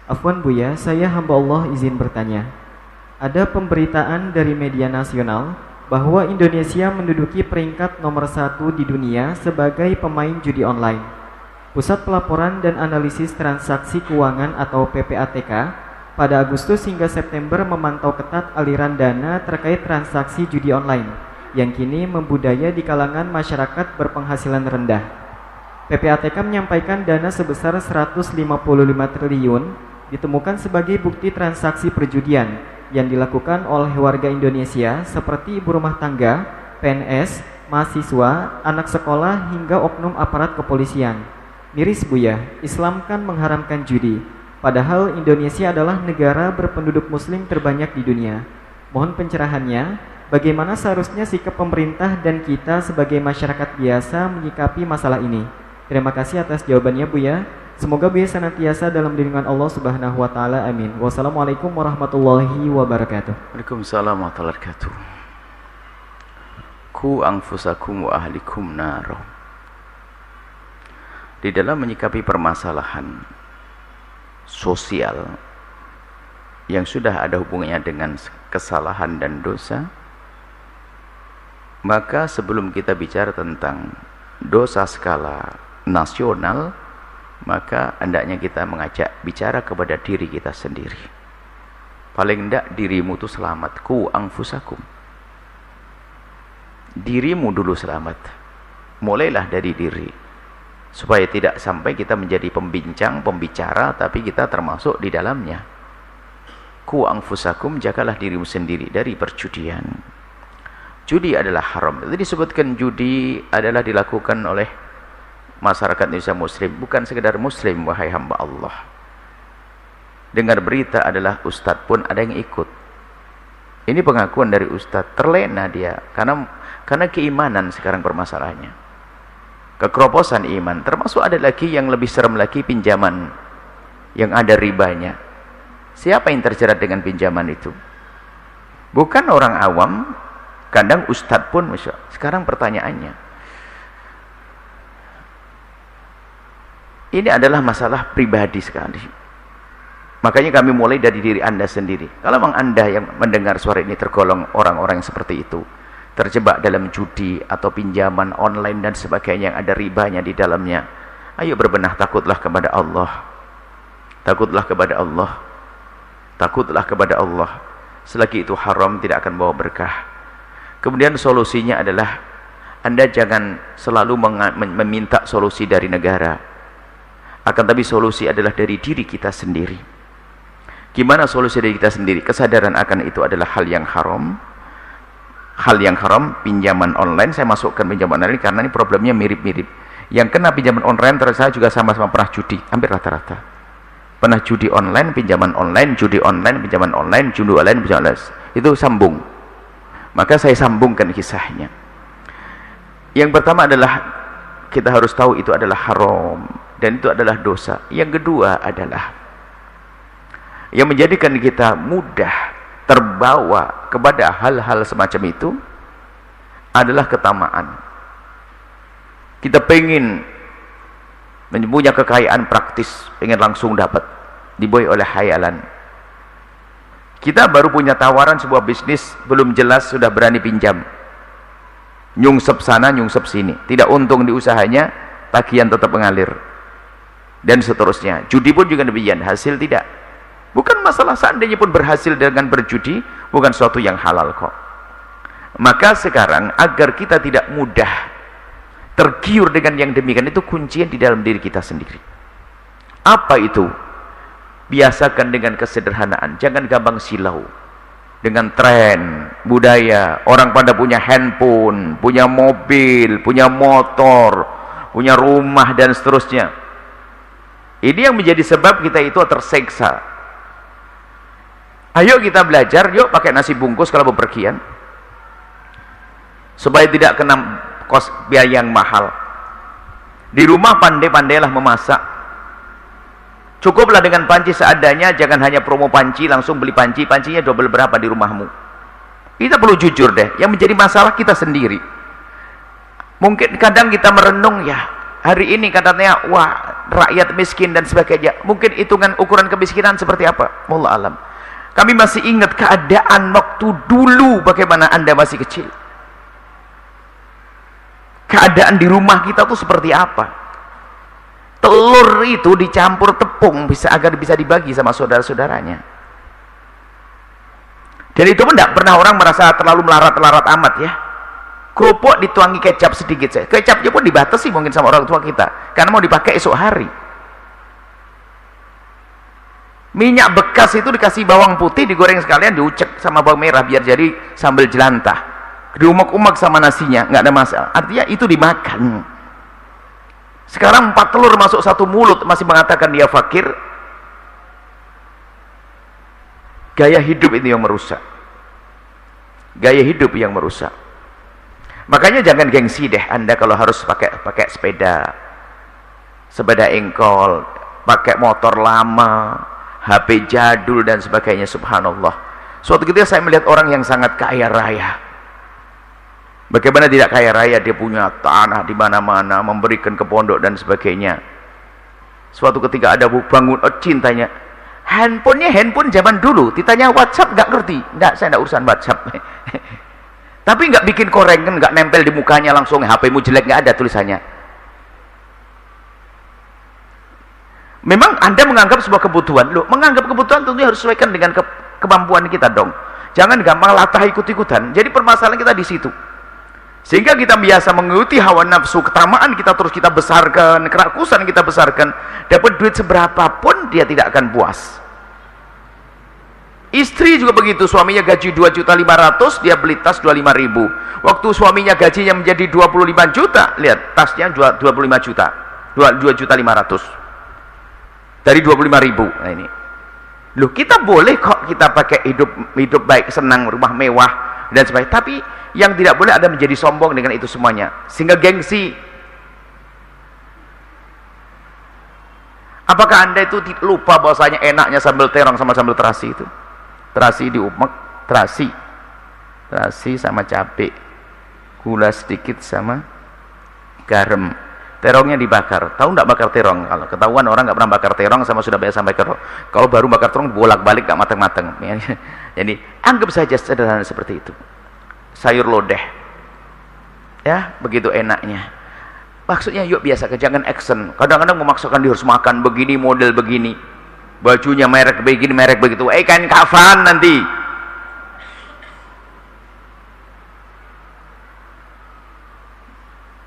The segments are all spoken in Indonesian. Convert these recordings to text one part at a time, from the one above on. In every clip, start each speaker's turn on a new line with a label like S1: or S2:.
S1: Afwan Buya, saya hamba Allah izin bertanya. Ada pemberitaan dari media nasional bahwa Indonesia menduduki peringkat nomor 1 di dunia sebagai pemain judi online. Pusat Pelaporan dan Analisis Transaksi Keuangan atau PPATK pada Agustus hingga September memantau ketat aliran dana terkait transaksi judi online yang kini membudaya di kalangan masyarakat berpenghasilan rendah. PPATK menyampaikan dana sebesar 155 triliun ditemukan sebagai bukti transaksi perjudian yang dilakukan oleh warga Indonesia seperti ibu rumah tangga, PNS, mahasiswa, anak sekolah hingga oknum aparat kepolisian. Miris Buya, Islam kan mengharamkan judi, padahal Indonesia adalah negara berpenduduk muslim terbanyak di dunia. Mohon pencerahannya, bagaimana seharusnya sikap pemerintah dan kita sebagai masyarakat biasa menyikapi masalah ini? Terima kasih atas jawabannya Buya. Semoga Buya senantiasa dalam lindungan Allah Subhanahu wa taala. Amin. Wassalamualaikum warahmatullahi wabarakatuh.
S2: Waalaikumsalam warahmatullahi wabarakatuh. Ku anfusakum wa ahlikum naro. Di dalam menyikapi permasalahan sosial yang sudah ada hubungannya dengan kesalahan dan dosa, maka sebelum kita bicara tentang dosa skala nasional, maka hendaknya kita mengajak bicara kepada diri kita sendiri. Paling tidak dirimu itu selamat. Ku anfusakum, dirimu dulu selamat. Mulailah dari diri, supaya tidak sampai kita menjadi pembincang, pembicara, tapi kita termasuk di dalamnya. Ku anfusakum, jagalah dirimu sendiri dari perjudian. Judi adalah haram. Itu disebutkan judi adalah dilakukan oleh masyarakat Indonesia muslim, bukan sekedar muslim, wahai hamba Allah. Dengar berita adalah ustadz pun ada yang ikut. Ini pengakuan dari ustadz, terlena dia karena keimanan sekarang permasalahannya. Kekeroposan iman, termasuk ada lagi yang lebih serem lagi, pinjaman yang ada ribanya. Siapa yang terjerat dengan pinjaman itu? Bukan orang awam, kadang ustadz pun. Sekarang pertanyaannya, ini adalah masalah pribadi sekali. Makanya kami mulai dari diri Anda sendiri. Kalau memang Anda yang mendengar suara ini tergolong orang-orang yang seperti itu, terjebak dalam judi atau pinjaman online dan sebagainya yang ada ribanya di dalamnya, ayo berbenah, takutlah kepada Allah. Takutlah kepada Allah. Takutlah kepada Allah. Selagi itu haram, tidak akan bawa berkah. Kemudian solusinya adalah Anda jangan selalu meminta solusi dari negara. Akan tapi solusi adalah dari diri kita sendiri. Gimana solusi dari kita sendiri? Kesadaran akan itu adalah hal yang haram. Hal yang haram, pinjaman online. Saya masukkan pinjaman online karena ini problemnya mirip-mirip. Yang kena pinjaman online terus saya juga sama-sama pernah judi, hampir rata-rata. Pernah judi online, pinjaman online, judi online, pinjaman online, judi online, pinjaman online. Itu sambung. Maka saya sambungkan kisahnya. Yang pertama adalah kita harus tahu itu adalah haram dan itu adalah dosa. Yang kedua adalah yang menjadikan kita mudah terbawa kepada hal-hal semacam itu adalah ketamaan. Kita pengen punya kekayaan praktis, pengen langsung dapat, dibuai oleh khayalan. Kita baru punya tawaran sebuah bisnis, belum jelas sudah berani pinjam, nyungsep sana nyungsep sini, tidak untung di usahanya, tagihan tetap mengalir dan seterusnya. Judi pun juga demikian, hasil tidak. Bukan masalah seandainya pun berhasil dengan berjudi, bukan suatu yang halal kok. Maka sekarang agar kita tidak mudah tergiur dengan yang demikian, itu kuncian di dalam diri kita sendiri. Apa itu? Biasakan dengan kesederhanaan, jangan gampang silau dengan tren budaya. Orang pada punya handphone, punya mobil, punya motor, punya rumah dan seterusnya. Ini yang menjadi sebab kita itu terseksa. Ayo kita belajar, yuk pakai nasi bungkus kalau bepergian, supaya tidak kena kos biaya yang mahal. Di rumah pandai-pandailah memasak. Cukuplah dengan panci seadanya, jangan hanya promo panci langsung beli panci, pancinya double berapa di rumahmu. Kita perlu jujur deh, yang menjadi masalah kita sendiri. Mungkin kadang kita merenung, ya hari ini katanya wah rakyat miskin dan sebagainya, mungkin hitungan ukuran kemiskinan seperti apa, wallah alam. Kami masih ingat keadaan waktu dulu bagaimana Anda masih kecil, keadaan di rumah kita tuh seperti apa. Telur itu dicampur tepung agar bisa dibagi sama saudara-saudaranya, dan itu pun tidak pernah orang merasa terlalu melarat-larat amat ya. Kerupuk dituangi kecap sedikit saja, kecapnya pun dibatasi mungkin sama orang tua kita karena mau dipakai esok hari. Minyak bekas itu dikasih bawang putih, digoreng sekalian, diucek sama bawang merah biar jadi sambal jelantah, diumak-umak sama nasinya, nggak ada masalah, artinya itu dimakan. Sekarang 4 telur masuk 1 mulut masih mengatakan dia fakir. Gaya hidup itu yang merusak, gaya hidup yang merusak. Makanya jangan gengsi deh Anda kalau harus pakai sepeda engkol, pakai motor lama, HP jadul dan sebagainya. Subhanallah, suatu ketika saya melihat orang yang sangat kaya raya. Bagaimana tidak kaya raya, dia punya tanah di mana-mana, memberikan ke pondok dan sebagainya. Suatu ketika ada bangun cintanya, handphone zaman dulu, ditanya WhatsApp nggak ngerti, nggak, saya nggak urusan WhatsApp. Tapi nggak bikin korengan, nggak nempel di mukanya langsung HP-mu jelek, nggak ada tulisannya. Memang Anda menganggap sebuah kebutuhan, loh, menganggap kebutuhan tentunya harus sesuaikan dengan kemampuan kita dong. Jangan gampang latah ikut-ikutan. Jadi permasalahan kita di situ. Sehingga kita biasa mengikuti hawa nafsu, ketamaan kita terus kita besarkan, kerakusan kita besarkan. Dapat duit seberapa pun dia tidak akan puas. Istri juga begitu, suaminya gaji 2.500.000, dia beli tas 25.000. Waktu suaminya gajinya menjadi 25 juta, lihat tasnya 25 juta, 2.500.000 dari 25.000. Nah ini, loh, kita boleh kok kita pakai hidup baik, senang, rumah mewah dan sebagainya. Tapi yang tidak boleh ada menjadi sombong dengan itu semuanya, sehingga gengsi. Apakah Anda itu lupa bahwasanya enaknya sambal terong sama sambal terasi itu? Terasi diumek, terasi sama cabai, gula sedikit sama garam, terongnya dibakar. Tahu nggak bakar terong? Kalau ketahuan orang nggak pernah bakar terong sama sudah biasa bakar, kalau baru bakar terong bolak-balik nggak matang-matang. Jadi anggap saja sederhana seperti itu. Sayur lodeh, ya begitu enaknya. Maksudnya yuk biasa, jangan action. Kadang-kadang memaksakan dia harus makan begini, model begini, bajunya merek begini, merek begitu. Kain kafan nanti.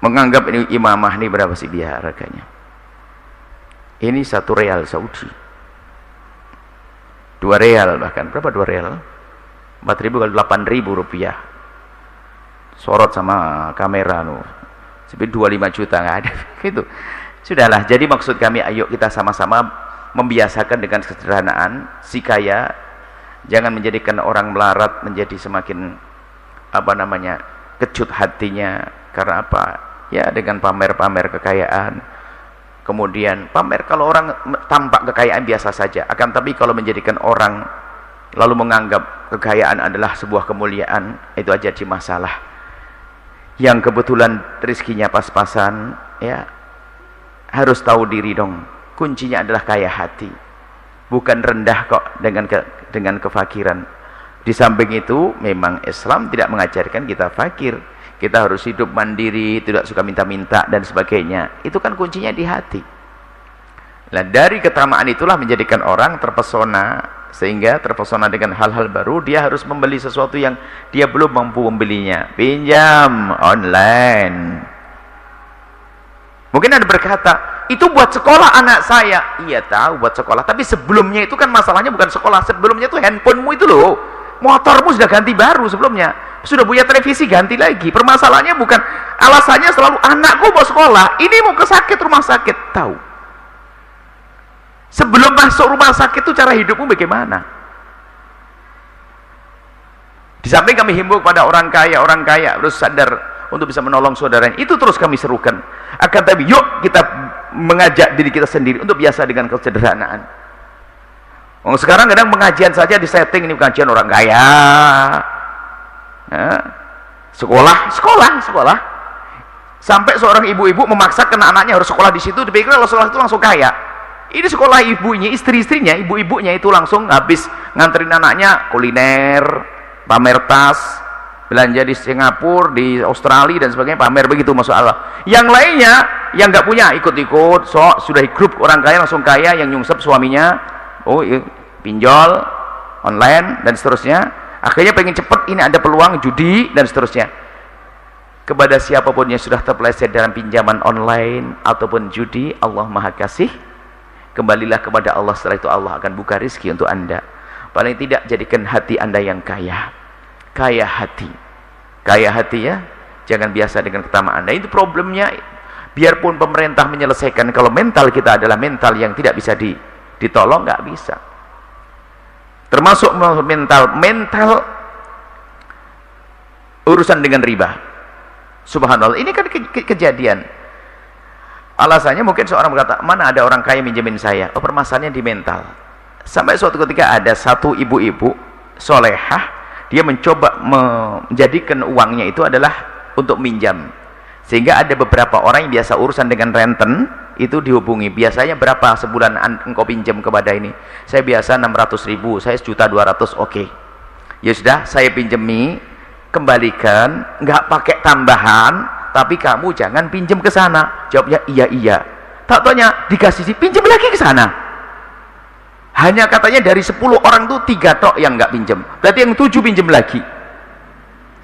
S2: Menganggap ini imamah ini berapa sih biaya harganya? Ini 1 real Saudi, 2 real bahkan. Berapa 2 real? 4.000 kali 8.000 rupiah. Sorot sama kamera nu. Seperti 25 juta nggak ada. Gitu. Sudahlah. Jadi maksud kami, ayo kita sama-sama membiasakan dengan kesederhanaan. Si kaya jangan menjadikan orang melarat menjadi semakin kecut hatinya. Karena apa? Ya dengan pamer-pamer kekayaan. Kemudian pamer, kalau orang tampak kekayaan biasa saja. Akan tapi kalau menjadikan orang lalu menganggap kekayaan adalah sebuah kemuliaan, itu aja di masalah. Yang kebetulan rezekinya pas-pasan, ya harus tahu diri dong. Kuncinya adalah kaya hati, bukan rendah kok dengan kefakiran. Di samping itu memang Islam tidak mengajarkan kita fakir. Kita harus hidup mandiri, tidak suka minta-minta dan sebagainya. Itu kan kuncinya di hati. Nah, dari ketamaan itulah menjadikan orang terpesona, sehingga terpesona dengan hal-hal baru. Dia harus membeli sesuatu yang dia belum mampu membelinya. Pinjam online. Mungkin ada berkata, itu buat sekolah anak saya. Iya tahu buat sekolah, tapi sebelumnya itu kan masalahnya bukan sekolah. Sebelumnya itu handphonemu itu loh, motormu sudah ganti baru sebelumnya, sudah punya televisi ganti lagi. Permasalahannya bukan, alasannya selalu anakku mau sekolah, ini mau ke sakit, rumah sakit. Tahu sebelum masuk rumah sakit itu cara hidupmu bagaimana? Di samping kami himbau kepada orang kaya harus sadar untuk bisa menolong saudaranya. Itu terus kami serukan. Akan tapi yuk kita mengajak diri kita sendiri untuk biasa dengan kesederhanaan. Sekarang kadang pengajian saja di setting, ini pengajian orang kaya. Nah, sekolah. Sampai seorang ibu-ibu memaksakan anaknya harus sekolah di situ, dipikir kalau sekolah itu langsung kaya. Ini sekolah ibunya, istri-istrinya, ibu-ibunya itu langsung habis nganterin anaknya kuliner, pamer tas, belanja di Singapura, di Australia dan sebagainya, pamer begitu, masuk Allah. Yang lainnya yang nggak punya ikut-ikut, sudah grup orang kaya langsung kaya, yang nyungsep suaminya, pinjol online dan seterusnya. Akhirnya pengen cepet, ini ada peluang judi dan seterusnya. Kepada siapapun yang sudah terpeleset dalam pinjaman online ataupun judi, Allah Maha Kasih. Kembalilah kepada Allah, setelah itu Allah akan buka rizki untuk Anda. Paling tidak jadikan hati Anda yang kaya. Kaya hati. Kaya hati ya. Jangan biasa dengan ketamaan. Nah itu problemnya. Biarpun pemerintah menyelesaikan, kalau mental kita adalah mental yang tidak bisa ditolong, nggak bisa. Termasuk mental urusan dengan riba. Subhanallah, ini kan kejadian. Alasannya mungkin seorang berkata, mana ada orang kaya minjemin saya? Oh, permasalahannya di mental. Sampai suatu ketika ada satu ibu-ibu solehah, dia mencoba menjadikan uangnya itu adalah untuk minjam. Sehingga ada beberapa orang yang biasa urusan dengan renten, itu dihubungi. Biasanya berapa sebulan engkau pinjam kepada ini? Saya biasa 600.000, saya 1.200.000, oke. Ya sudah, saya pinjemi, kembalikan, nggak pakai tambahan, tapi kamu jangan pinjam ke sana. Jawabnya iya. Tak tanya dikasih pinjam lagi ke sana. Hanya katanya dari 10 orang tuh 3 tok yang nggak pinjam. Berarti yang 7 pinjam lagi.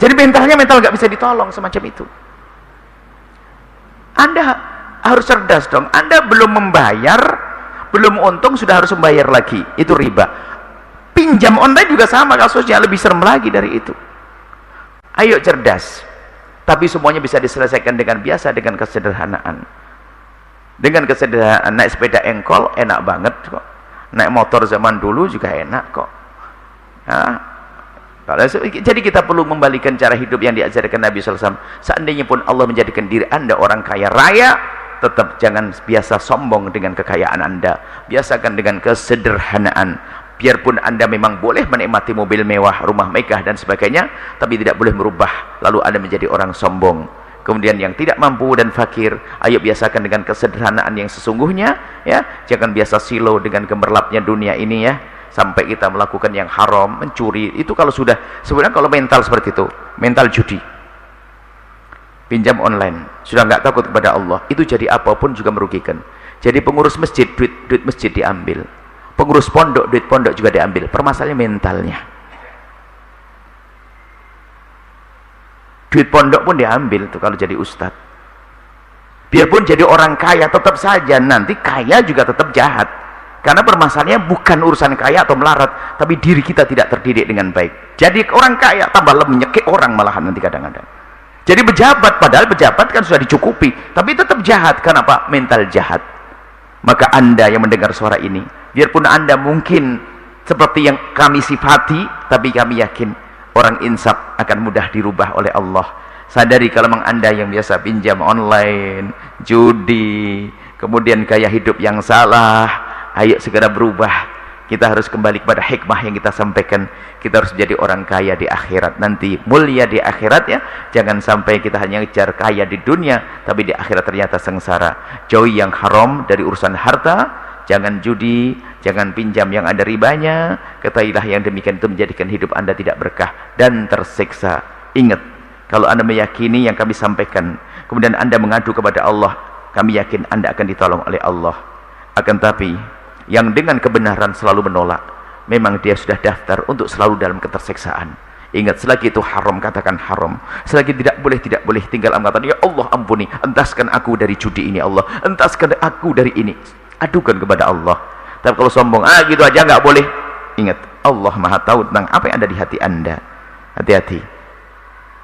S2: Jadi mental nggak bisa ditolong semacam itu. Anda harus cerdas dong. Anda belum membayar, belum untung sudah harus membayar lagi. Itu riba. Pinjam online juga sama kasusnya, lebih serem lagi dari itu. Ayo cerdas. Tapi semuanya bisa diselesaikan dengan biasa, dengan kesederhanaan. Dengan kesederhanaan, naik sepeda engkol enak banget kok. Naik motor zaman dulu juga enak kok. Jadi kita perlu membalikan cara hidup yang diajarkan Nabi SAW. Seandainya pun Allah menjadikan diri Anda orang kaya raya, tetap jangan biasa sombong dengan kekayaan Anda. Biasakan dengan kesederhanaan. Biarpun Anda memang boleh menikmati mobil mewah, rumah megah dan sebagainya, tapi tidak boleh merubah lalu Anda menjadi orang sombong. Kemudian yang tidak mampu dan fakir, ayo biasakan dengan kesederhanaan yang sesungguhnya, ya. Jangan biasa silo dengan gemerlapnya dunia ini, ya. Sampai kita melakukan yang haram, mencuri. Itu kalau sudah, sebenarnya kalau mental seperti itu, mental judi, pinjam online, sudah nggak takut kepada Allah, itu jadi apapun juga merugikan. Jadi pengurus masjid, duit masjid diambil. Pengurus pondok, duit pondok juga diambil. Permasalahannya mentalnya. Duit pondok pun diambil tuh kalau jadi ustadz. Biarpun jadi orang kaya, tetap saja nanti kaya juga tetap jahat. Karena permasalahannya bukan urusan kaya atau melarat, tapi diri kita tidak terdidik dengan baik. Jadi orang kaya tambah menyekik orang malahan nanti kadang-kadang. Jadi pejabat, padahal pejabat kan sudah dicukupi, tapi tetap jahat. Kenapa? Mental jahat. Maka Anda yang mendengar suara ini, biarpun Anda mungkin seperti yang kami sifati, tapi kami yakin orang insaf akan mudah dirubah oleh Allah. Sadari kalau memang Anda yang biasa pinjam online, judi, kemudian gaya hidup yang salah, ayo segera berubah. Kita harus kembali kepada hikmah yang kita sampaikan. Kita harus jadi orang kaya di akhirat nanti, mulia di akhirat, ya. Jangan sampai kita hanya ngejar kaya di dunia, tapi di akhirat ternyata sengsara. Jauhi yang haram dari urusan harta. Jangan judi, jangan pinjam yang ada ribanya. Ketahuilah yang demikian itu menjadikan hidup Anda tidak berkah dan tersiksa. Ingat, kalau Anda meyakini yang kami sampaikan, kemudian Anda mengadu kepada Allah, kami yakin Anda akan ditolong oleh Allah. Akan tapi yang dengan kebenaran selalu menolak, memang dia sudah daftar untuk selalu dalam ketersiksaan. Ingat, selagi itu haram, katakan haram. Selagi tidak boleh, tinggal mengatakan, ya Allah ampuni, entaskan aku dari judi ini, Allah entaskan aku dari ini. Adukan kepada Allah. Tapi kalau sombong, gitu aja nggak boleh. Ingat, Allah Maha tahu tentang apa yang ada di hati Anda. Hati-hati.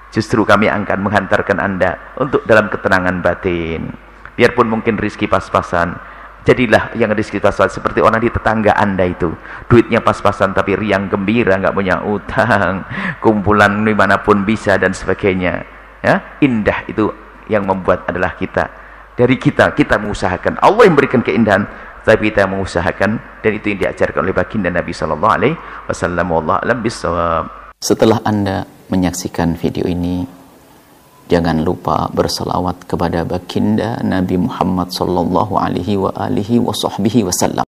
S2: Justru kami akan menghantarkan Anda untuk dalam ketenangan batin. Biarpun mungkin rizki pas-pasan, jadilah yang rizki pas-pasan seperti orang di tetangga Anda itu. Duitnya pas-pasan tapi riang gembira, nggak punya utang, kumpulan dimanapun bisa dan sebagainya. Ya, indah itu yang membuat adalah kita. Dari kita mengusahakan. Allah yang memberikan keindahan, tapi kita mengusahakan, dan itu yang diajarkan oleh baginda Nabi sallallahu alaihi wasallam. Wallahu a'lam bissawab.
S3: Setelah Anda menyaksikan video ini, Jangan lupa berselawat kepada baginda Nabi Muhammad sallallahu alaihi wa alihi wasallam.